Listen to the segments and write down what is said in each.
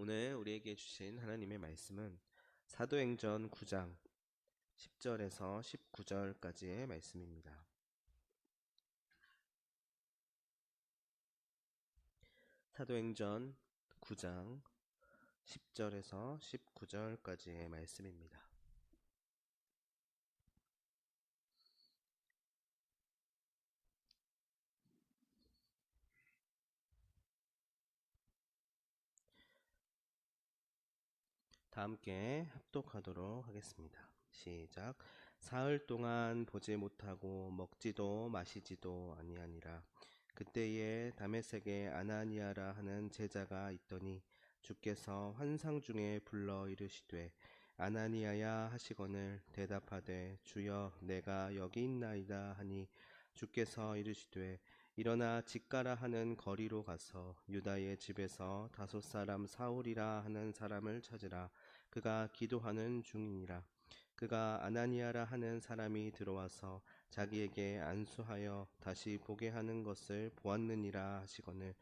오늘 우리에게 주신 하나님의 말씀은 사도행전 9장 10절에서 19절까지의 말씀입니다. 사도행전 9장 10절에서 19절까지의 말씀입니다. 다 함께 합독하도록 하겠습니다. 시작. 사흘 동안 보지 못하고 먹지도 마시지도 아니하니라. 그때에 다메섹에 아나니아라 하는 제자가 있더니 주께서 환상 중에 불러 이르시되 아나니아야 하시거늘 대답하되 주여 내가 여기 있나이다 하니 주께서 이르시되 일어나 직가라 하는 거리로 가서 유다의 집에서 다섯 사람 사울이라 하는 사람을 찾으라. 그가 기도하는 중이니라. 그가 아나니아라 하는 사람이 들어와서 자기에게 안수하여 다시 보게 하는 것을 보았느니라 하시거늘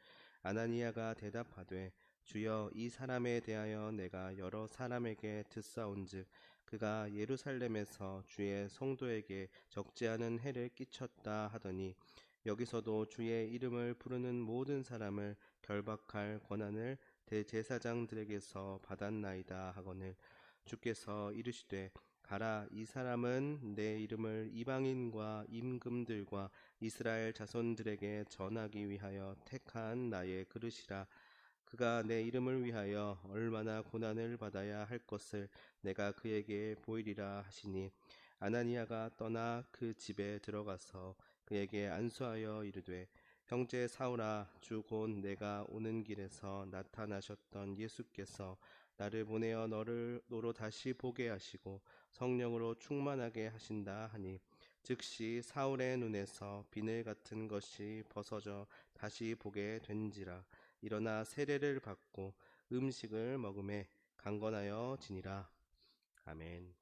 아나니아가 대답하되 주여 이 사람에 대하여 내가 여러 사람에게 듣사온즉 그가 예루살렘에서 주의 성도에게 적지 않은 해를 끼쳤다 하더니 여기서도 주의 이름을 부르는 모든 사람을 결박할 권한을 대제사장들에게서 받았나이다 하거늘 주께서 이르시되 가라 이 사람은 내 이름을 이방인과 임금들과 이스라엘 자손들에게 전하기 위하여 택한 나의 그릇이라. 그가 내 이름을 위하여 얼마나 고난을 받아야 할 것을 내가 그에게 보이리라 하시니 아나니아가 떠나 그 집에 들어가서 그에게 안수하여 이르되 형제 사울아 주 곧 내가 오는 길에서 나타나셨던 예수께서 나를 보내어 너로 다시 보게 하시고 성령으로 충만하게 하신다 하니 즉시 사울의 눈에서 비늘 같은 것이 벗어져 다시 보게 된지라. 일어나 세례를 받고 음식을 먹음에 강건하여 지니라. 아멘.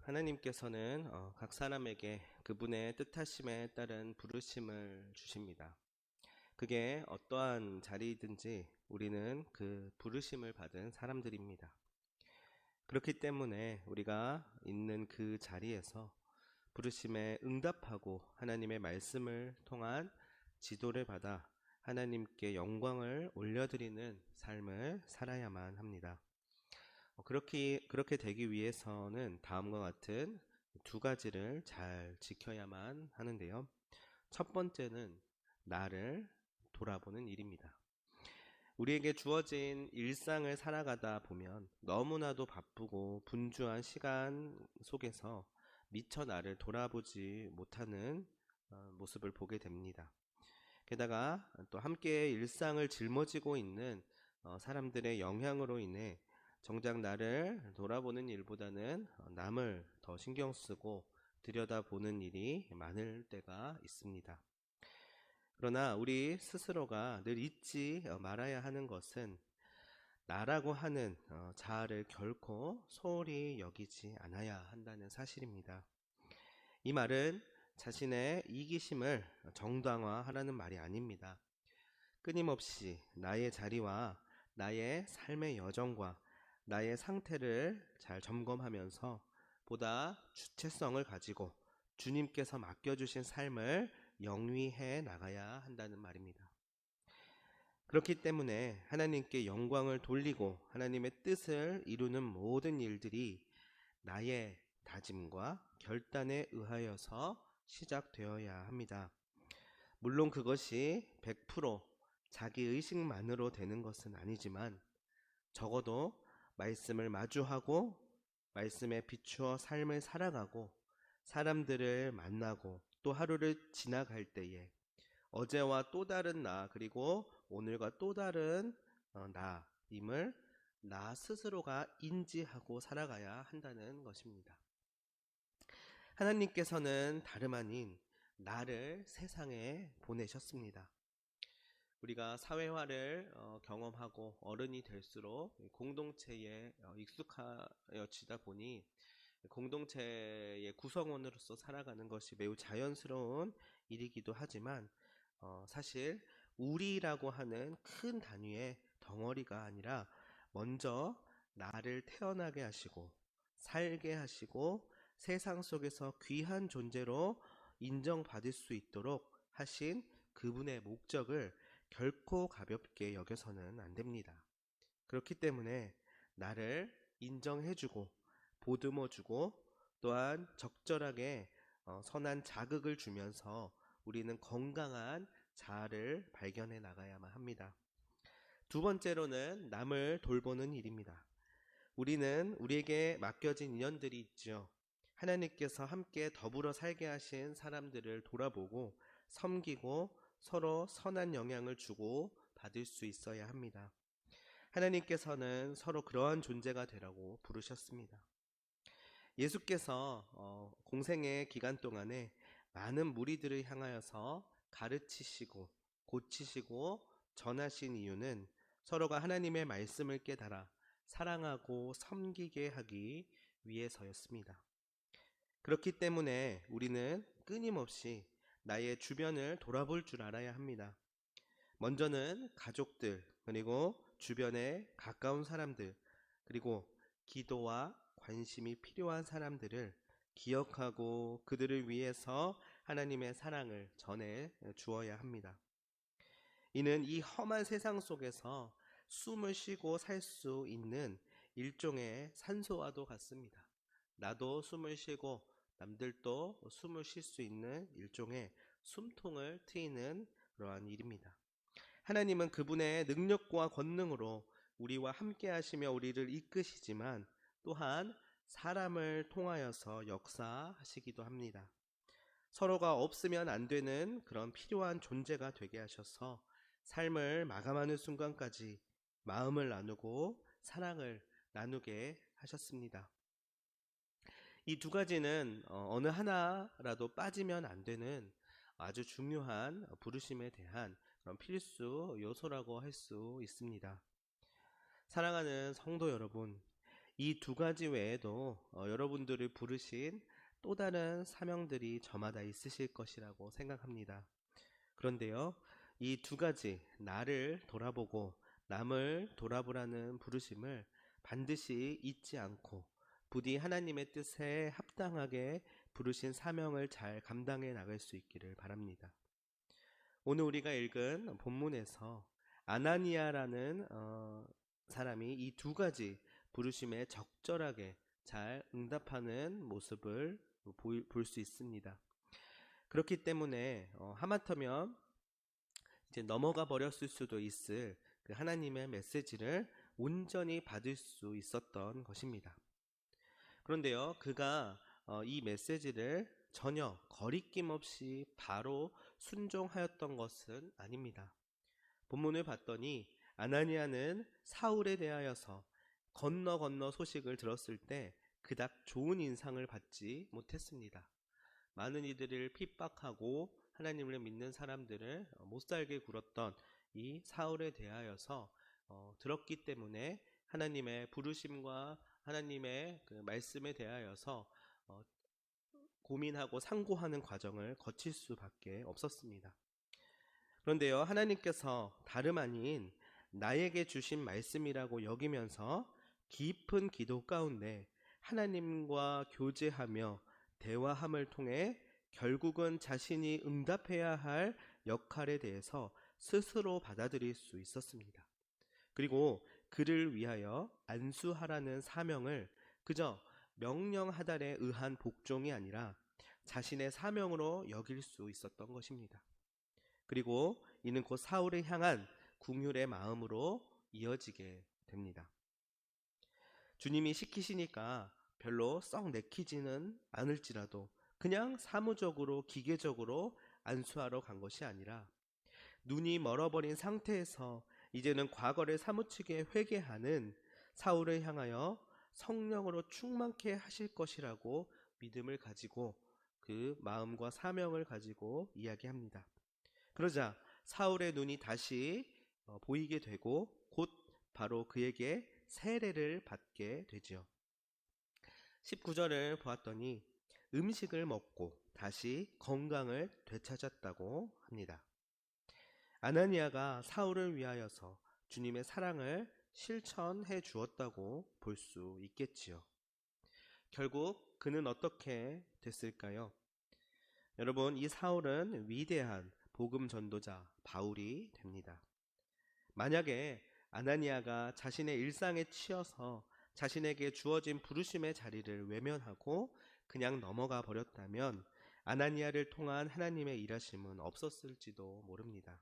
하나님께서는 각 사람에게 그분의 뜻하심에 따른 부르심을 주십니다. 그게 어떠한 자리이든지 우리는 그 부르심을 받은 사람들입니다. 그렇기 때문에 우리가 있는 그 자리에서 부르심에 응답하고 하나님의 말씀을 통한 지도를 받아 하나님께 영광을 올려드리는 삶을 살아야만 합니다. 그렇게 되기 위해서는 다음과 같은 두 가지를 잘 지켜야만 하는데요. 첫 번째는 나를 돌아보는 일입니다. 우리에게 주어진 일상을 살아가다 보면 너무나도 바쁘고 분주한 시간 속에서 미처 나를 돌아보지 못하는 모습을 보게 됩니다. 게다가 또 함께 일상을 짊어지고 있는 사람들의 영향으로 인해 정작 나를 돌아보는 일보다는 남을 더 신경 쓰고 들여다보는 일이 많을 때가 있습니다. 그러나 우리 스스로가 늘 잊지 말아야 하는 것은 나라고 하는 자아를 결코 소홀히 여기지 않아야 한다는 사실입니다. 이 말은 자신의 이기심을 정당화하라는 말이 아닙니다. 끊임없이 나의 자리와 나의 삶의 여정과 나의 상태를 잘 점검하면서 보다 주체성을 가지고 주님께서 맡겨주신 삶을 영위해 나가야 한다는 말입니다. 그렇기 때문에 하나님께 영광을 돌리고 하나님의 뜻을 이루는 모든 일들이 나의 다짐과 결단에 의하여서 시작되어야 합니다. 물론 그것이 100% 자기 의식만으로 되는 것은 아니지만 적어도 말씀을 마주하고 말씀에 비추어 삶을 살아가고 사람들을 만나고 또 하루를 지나갈 때에 어제와 또 다른 나 그리고 오늘과 또 다른 나임을 나 스스로가 인지하고 살아가야 한다는 것입니다. 하나님께서는 다름 아닌 나를 세상에 보내셨습니다. 우리가 사회화를 경험하고 어른이 될수록 공동체에 익숙하여지다 보니 공동체의 구성원으로서 살아가는 것이 매우 자연스러운 일이기도 하지만 사실 우리라고 하는 큰 단위의 덩어리가 아니라 먼저 나를 태어나게 하시고 살게 하시고 세상 속에서 귀한 존재로 인정받을 수 있도록 하신 그분의 목적을 결코 가볍게 여겨서는 안 됩니다. 그렇기 때문에 나를 인정해주고 보듬어주고 또한 적절하게 선한 자극을 주면서 우리는 건강한 자아를 발견해 나가야만 합니다. 두 번째로는 남을 돌보는 일입니다. 우리는 우리에게 맡겨진 인연들이 있죠. 하나님께서 함께 더불어 살게 하신 사람들을 돌아보고 섬기고 서로 선한 영향을 주고 받을 수 있어야 합니다. 하나님께서는 서로 그러한 존재가 되라고 부르셨습니다. 예수께서 공생의 기간 동안에 많은 무리들을 향하여서 가르치시고 고치시고 전하신 이유는 서로가 하나님의 말씀을 깨달아 사랑하고 섬기게 하기 위해서였습니다. 그렇기 때문에 우리는 끊임없이 나의 주변을 돌아볼 줄 알아야 합니다. 먼저는 가족들, 그리고 주변에 가까운 사람들, 그리고 기도와 관심이 필요한 사람들을 기억하고 그들을 위해서 하나님의 사랑을 전해 주어야 합니다. 이는 이 험한 세상 속에서 숨을 쉬고 살 수 있는 일종의 산소와도 같습니다. 나도 숨을 쉬고 남들도 숨을 쉴 수 있는 일종의 숨통을 트이는 그러한 일입니다. 하나님은 그분의 능력과 권능으로 우리와 함께 하시며 우리를 이끄시지만 또한 사람을 통하여서 역사하시기도 합니다. 서로가 없으면 안 되는 그런 필요한 존재가 되게 하셔서 삶을 마감하는 순간까지 마음을 나누고 사랑을 나누게 하셨습니다. 이 두 가지는 어느 하나라도 빠지면 안 되는 아주 중요한 부르심에 대한 그런 필수 요소라고 할 수 있습니다. 사랑하는 성도 여러분, 이 두 가지 외에도 여러분들을 부르신 또 다른 사명들이 저마다 있으실 것이라고 생각합니다. 그런데요, 이 두 가지, 나를 돌아보고 남을 돌아보라는 부르심을 반드시 잊지 않고 부디 하나님의 뜻에 합당하게 부르신 사명을 잘 감당해 나갈 수 있기를 바랍니다. 오늘 우리가 읽은 본문에서 아나니아라는 사람이 이 두 가지 부르심에 적절하게 잘 응답하는 모습을 볼 수 있습니다. 그렇기 때문에 하마터면 이제 넘어가 버렸을 수도 있을 그 하나님의 메시지를 온전히 받을 수 있었던 것입니다. 그런데요, 그가 이 메시지를 전혀 거리낌 없이 바로 순종하였던 것은 아닙니다. 본문을 봤더니 아나니아는 사울에 대하여서 건너 소식을 들었을 때 그닥 좋은 인상을 받지 못했습니다. 많은 이들을 핍박하고 하나님을 믿는 사람들을 못살게 굴었던 이 사울에 대하여서 들었기 때문에 하나님의 부르심과 하나님의 그 말씀에 대하여서 고민하고 상고하는 과정을 거칠 수밖에 없었습니다. 그런데요, 하나님께서 다름 아닌 나에게 주신 말씀이라고 여기면서 깊은 기도 가운데 하나님과 교제하며 대화함을 통해 결국은 자신이 응답해야 할 역할에 대해서 스스로 받아들일 수 있었습니다. 그리고 그를 위하여 안수하라는 사명을 그저 명령하달에 의한 복종이 아니라 자신의 사명으로 여길 수 있었던 것입니다. 그리고 이는 곧 사울을 향한 긍휼의 마음으로 이어지게 됩니다. 주님이 시키시니까 별로 썩 내키지는 않을지라도 그냥 사무적으로 기계적으로 안수하러 간 것이 아니라 눈이 멀어버린 상태에서 이제는 과거를 사무치게 회개하는 사울을 향하여 성령으로 충만케 하실 것이라고 믿음을 가지고 그 마음과 사명을 가지고 이야기합니다. 그러자 사울의 눈이 다시 보이게 되고 곧 바로 그에게 세례를 받게 되지요. 19절을 보았더니 음식을 먹고 다시 건강을 되찾았다고 합니다. 아나니아가 사울을 위하여서 주님의 사랑을 실천해 주었다고 볼 수 있겠지요. 결국 그는 어떻게 됐을까요? 여러분, 이 사울은 위대한 복음 전도자 바울이 됩니다. 만약에 아나니아가 자신의 일상에 치여서 자신에게 주어진 부르심의 자리를 외면하고 그냥 넘어가 버렸다면 아나니아를 통한 하나님의 일하심은 없었을지도 모릅니다.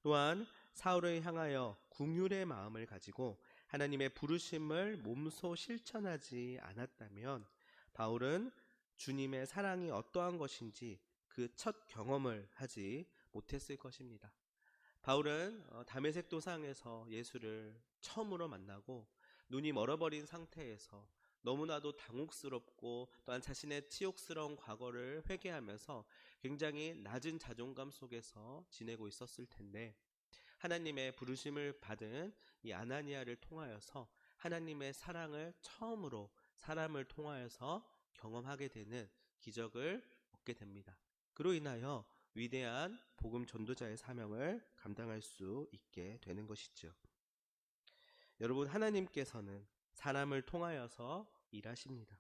또한 사울을 향하여 긍휼의 마음을 가지고 하나님의 부르심을 몸소 실천하지 않았다면 바울은 주님의 사랑이 어떠한 것인지 그 첫 경험을 하지 못했을 것입니다. 바울은 다메섹 도상에서 예수를 처음으로 만나고 눈이 멀어버린 상태에서 너무나도 당혹스럽고 또한 자신의 치욕스러운 과거를 회개하면서 굉장히 낮은 자존감 속에서 지내고 있었을 텐데, 하나님의 부르심을 받은 이 아나니아를 통하여서 하나님의 사랑을 처음으로 사람을 통하여서 경험하게 되는 기적을 얻게 됩니다. 그로 인하여 위대한 복음 전도자의 사명을 감당할 수 있게 되는 것이죠. 여러분, 하나님께서는 사람을 통하여서 일하십니다.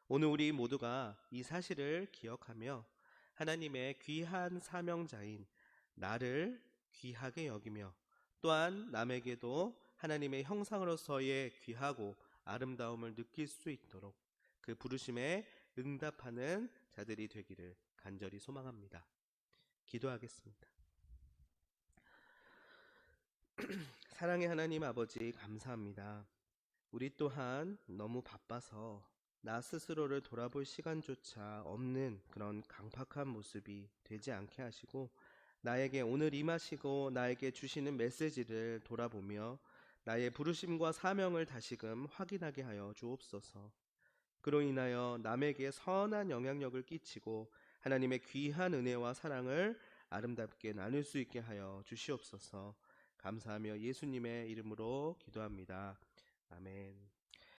오늘 우리 모두가 이 사실을 기억하며 하나님의 귀한 사명자인 나를 귀하게 여기며 또한 남에게도 하나님의 형상으로서의 귀하고 아름다움을 느낄 수 있도록 그 부르심에 응답하는 자들이 되기를 간절히 소망합니다. 기도하겠습니다. 사랑의 하나님 아버지, 감사합니다. 우리 또한 너무 바빠서 나 스스로를 돌아볼 시간조차 없는 그런 강팍한 모습이 되지 않게 하시고, 나에게 오늘 임하시고 나에게 주시는 메시지를 돌아보며 나의 부르심과 사명을 다시금 확인하게 하여 주옵소서. 그로 인하여 남에게 선한 영향력을 끼치고 하나님의 귀한 은혜와 사랑을 아름답게 나눌 수 있게 하여 주시옵소서. 감사하며 예수님의 이름으로 기도합니다. 아멘.